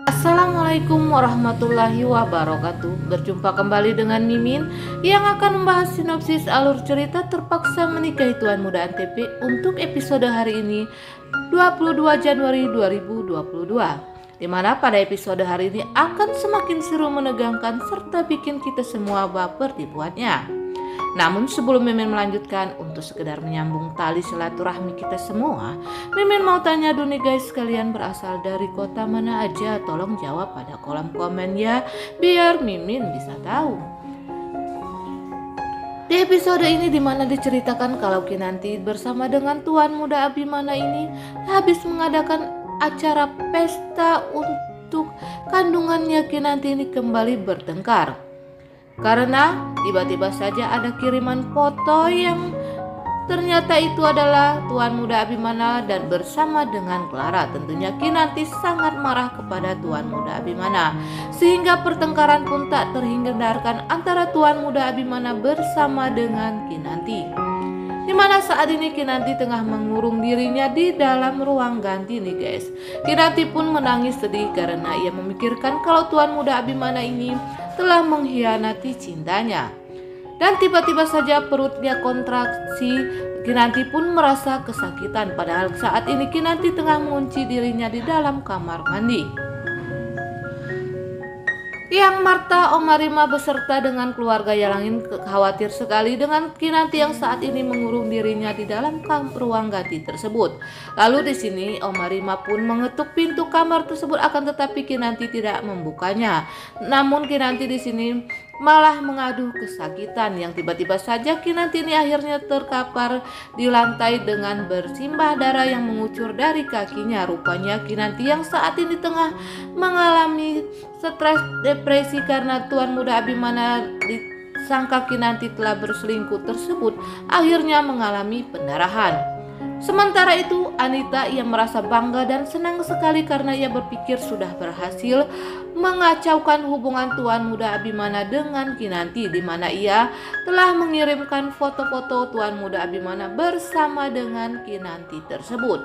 Assalamualaikum warahmatullahi wabarakatuh. Berjumpa kembali dengan Mimin yang akan membahas sinopsis alur cerita Terpaksa Menikahi Tuan Muda Antv untuk episode hari ini 22 Januari 2022. Di mana pada episode hari ini akan semakin seru, menegangkan serta bikin kita semua baper dibuatnya. Namun sebelum Mimin melanjutkan, untuk sekedar menyambung tali silaturahmi kita semua, Mimin mau tanya dulu nih guys, kalian berasal dari kota mana aja? Tolong jawab pada kolom komen ya, biar Mimin bisa tahu. Di episode ini dimana diceritakan kalau Kinanti bersama dengan Tuan Muda Abimana ini habis mengadakan acara pesta untuk kandungannya. Kinanti ini kembali bertengkar karena tiba-tiba saja ada kiriman foto yang ternyata itu adalah Tuan Muda Abimana dan bersama dengan Clara. Tentunya Kinanti sangat marah kepada Tuan Muda Abimana, sehingga pertengkaran pun tak terhindarkan antara Tuan Muda Abimana bersama dengan Kinanti. Dimana saat ini Kinanti tengah mengurung dirinya di dalam ruang ganti nih guys. Kinanti pun menangis sedih karena ia memikirkan kalau Tuan Muda Abimana ini telah mengkhianati cintanya. Dan tiba-tiba saja perutnya kontraksi. Kinanti pun merasa kesakitan, padahal saat ini Kinanti tengah mengunci dirinya di dalam kamar mandi. Yang Marta, Oma Rima beserta dengan keluarga yang lain khawatir sekali dengan Kinanti yang saat ini mengurung dirinya di dalam ruang ganti tersebut. Lalu di sini Oma Rima pun mengetuk pintu kamar tersebut, akan tetapi Kinanti tidak membukanya. Namun Kinanti di sini malah mengadu kesakitan, yang tiba-tiba saja Kinanti ini akhirnya terkapar di lantai dengan bersimbah darah yang mengucur dari kakinya. Rupanya Kinanti yang saat ini tengah mengalami stres depresi karena Tuan Muda Abimana disangka Kinanti telah berselingkuh tersebut akhirnya mengalami pendarahan. Sementara itu Anita yang merasa bangga dan senang sekali karena ia berpikir sudah berhasil mengacaukan hubungan Tuan Muda Abimana dengan Kinanti, di mana ia telah mengirimkan foto-foto Tuan Muda Abimana bersama dengan Kinanti tersebut.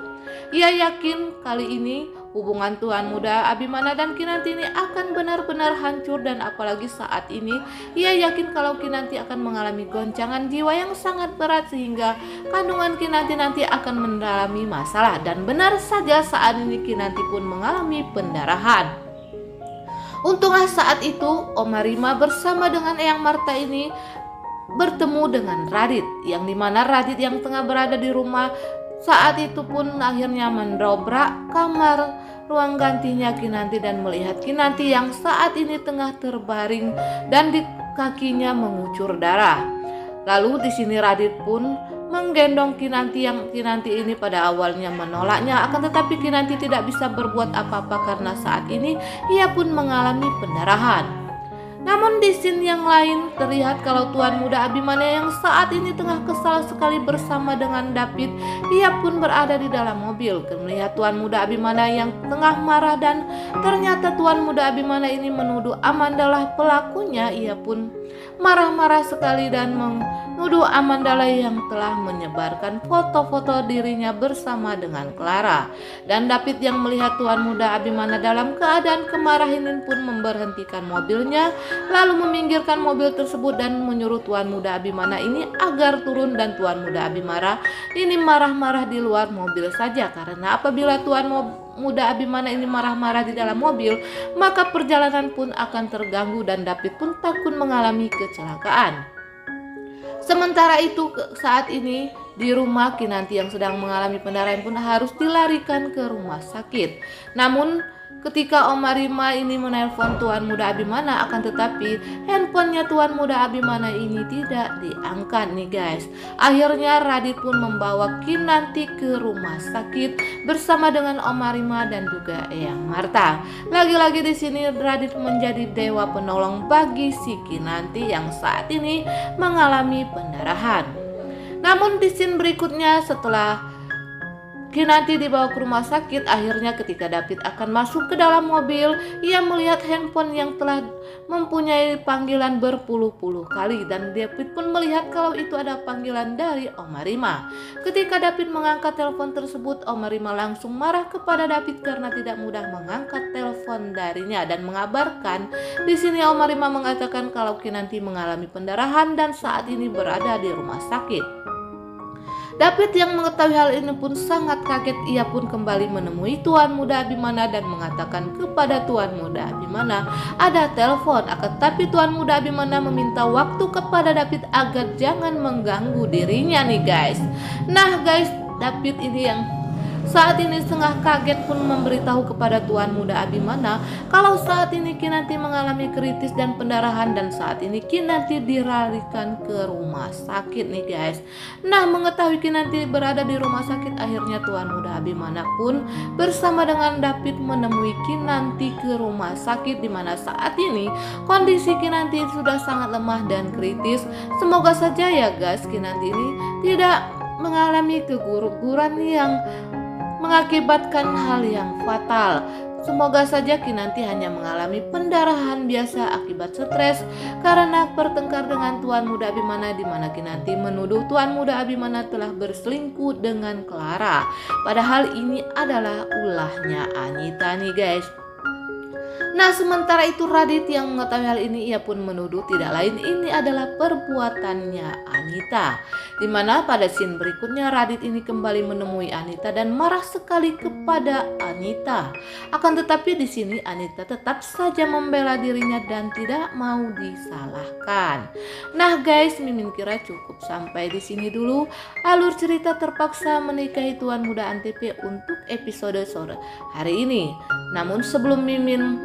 Ia yakin kali ini hubungan Tuan Muda Abimana dan Kinanti ini akan benar-benar hancur, dan apalagi saat ini ia yakin kalau Kinanti akan mengalami goncangan jiwa yang sangat berat sehingga kandungan Kinanti nanti akan mengalami masalah. Dan benar saja saat ini Kinanti pun mengalami pendarahan. Untunglah saat itu Oma Rima bersama dengan Eyang Marta ini bertemu dengan Radit, yang dimana Radit yang tengah berada di rumah saat itu pun akhirnya mendobrak kamar ruang gantinya Kinanti dan melihat Kinanti yang saat ini tengah terbaring dan di kakinya mengucur darah. Lalu di sini Radit pun menggendong Kinanti, yang Kinanti ini pada awalnya menolaknya, akan tetapi Kinanti tidak bisa berbuat apa-apa karena saat ini ia pun mengalami pendarahan. Namun di scene yang lain terlihat kalau Tuan Muda Abimana yang saat ini tengah kesal sekali bersama dengan David. Ia pun berada di dalam mobil melihat Tuan Muda Abimana yang tengah marah, dan ternyata Tuan Muda Abimana ini menuduh Amandalah pelakunya. Ia pun marah-marah sekali dan menuduh Amandalah yang telah menyebarkan foto-foto dirinya bersama dengan Clara. Dan David yang melihat Tuan Muda Abimana dalam keadaan kemarahan ini pun memberhentikan mobilnya, lalu meminggirkan mobil tersebut dan menyuruh Tuan Muda Abimana ini agar turun. Dan Tuan Muda Abimana ini marah-marah di luar mobil saja, karena apabila Tuan Muda Abimana ini marah-marah di dalam mobil, maka perjalanan pun akan terganggu dan David pun takut mengalami kecelakaan. Sementara itu saat ini di rumah Kinanti yang sedang mengalami pendarahan pun harus dilarikan ke rumah sakit. Namun ketika Oma Rima ini menelpon Tuan Muda Abimana, akan tetapi handphonenya Tuan Muda Abimana ini tidak diangkat nih guys. Akhirnya Radit pun membawa Kinanti ke rumah sakit bersama dengan Oma Rima dan juga Eyang Marta. Lagi-lagi di sini Radit menjadi dewa penolong bagi si Kinanti yang saat ini mengalami pendarahan. Namun di scene berikutnya setelah Kinanti dibawa ke rumah sakit. Akhirnya ketika David akan masuk ke dalam mobil, ia melihat handphone yang telah mempunyai panggilan berpuluh-puluh kali, dan David pun melihat kalau itu ada panggilan dari Oma Rima. Ketika David mengangkat telepon tersebut, Oma Rima langsung marah kepada David karena tidak mudah mengangkat telepon darinya dan mengabarkan. Di sini Oma Rima mengatakan kalau Kinanti mengalami pendarahan dan saat ini berada di rumah sakit. David yang mengetahui hal ini pun sangat kaget. Ia pun kembali menemui Tuan Muda Abimana dan mengatakan kepada Tuan Muda Abimana ada telepon. Akan tapi Tuan Muda Abimana meminta waktu kepada David agar jangan mengganggu dirinya nih guys. Nah guys, David ini yang saat ini setengah kaget pun memberitahu kepada Tuan Muda Abimana kalau saat ini Kinanti mengalami kritis dan pendarahan, dan saat ini Kinanti dilarikan ke rumah sakit nih guys. Nah, mengetahui Kinanti berada di rumah sakit, akhirnya Tuan Muda Abimana pun bersama dengan David menemui Kinanti ke rumah sakit, di mana saat ini kondisi Kinanti sudah sangat lemah dan kritis. Semoga saja ya guys, Kinanti ini tidak mengalami keguguran yang mengakibatkan hal yang fatal. Semoga saja Kinanti hanya mengalami pendarahan biasa akibat stres karena bertengkar dengan Tuan Muda Abimana, di mana Kinanti menuduh Tuan Muda Abimana telah berselingkuh dengan Clara. Padahal ini adalah ulahnya Anita nih guys. Nah, sementara itu Radit yang mengetahui hal ini, ia pun menuduh tidak lain ini adalah perbuatannya Anita. Dimana pada scene berikutnya Radit ini kembali menemui Anita dan marah sekali kepada Anita. Akan tetapi di sini Anita tetap saja membela dirinya dan tidak mau disalahkan. Nah guys, Mimin kira cukup sampai di sini dulu alur cerita terpaksa menikahi Tuan Muda Antv untuk episode sore hari ini. Namun sebelum Mimin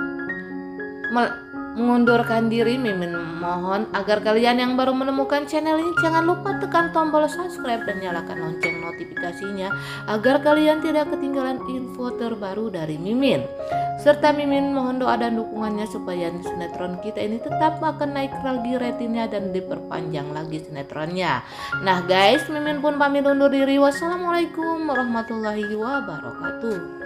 mengundurkan diri, Mimin mohon agar kalian yang baru menemukan channel ini jangan lupa tekan tombol subscribe dan nyalakan lonceng notifikasinya agar kalian tidak ketinggalan info terbaru dari Mimin. Serta Mimin mohon doa dan dukungannya supaya sinetron kita ini tetap akan naik lagi ratingnya dan diperpanjang lagi sinetronnya. Nah guys, Mimin pun pamit undur diri. Wassalamualaikum warahmatullahi wabarakatuh.